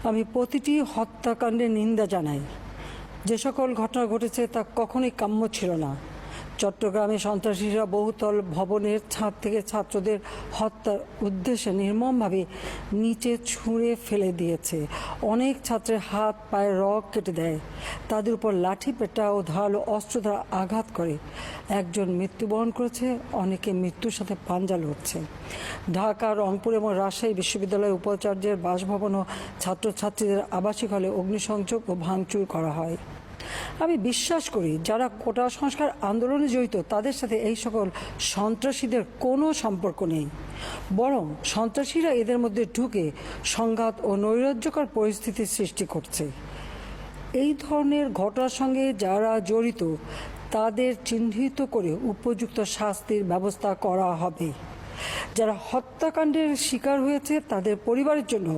আমি প্রতিটি হত্যাকাণ্ডের নিন্দা জানাই। যে সকল ঘটনা ঘটেছে তা কখনোই কাম্য ছিল না। চট্টগ্রামে সন্ত্রাসীরা বহুতল ভবনের ছাদ থেকে ছাত্রদের হত্যার উদ্দেশ্যে নির্মমভাবে নিচে ছুঁড়ে ফেলে দিয়েছে। অনেক ছাত্রের হাত পায়ে রগ কেটে দেয়, তাদের উপর লাঠি পেটা ও ধারালো অস্ত্র দ্বারা আঘাত করে। একজন মৃত্যুবরণ করেছে, অনেকে মৃত্যুর সাথে পাঞ্জা লড়ছে। ঢাকা, রংপুর এবং রাজশাহী বিশ্ববিদ্যালয়ের উপাচার্যের বাসভবন ও ছাত্রছাত্রীদের আবাসিক হলে অগ্নিসংযোগ ও ভাঙচুর করা হয়। আমি বিশ্বাস করি যারা কোটা সংস্কার আন্দোলনে জড়িত তাদের সাথে এই সকল সন্ত্রাসীদের কোনো সম্পর্ক নেই, বরং সন্ত্রাসীরা এদের মধ্যে ঢুকে সংঘাত ও নৈরাজ্যকর পরিস্থিতির সৃষ্টি করছে। এই ধরনের ঘটনার সঙ্গে যারা জড়িত তাদের চিহ্নিত করে উপযুক্ত শাস্তির ব্যবস্থা করা হবে। যারা হত্যাকাণ্ডের শিকার হয়েছে তাদের পরিবারের জন্য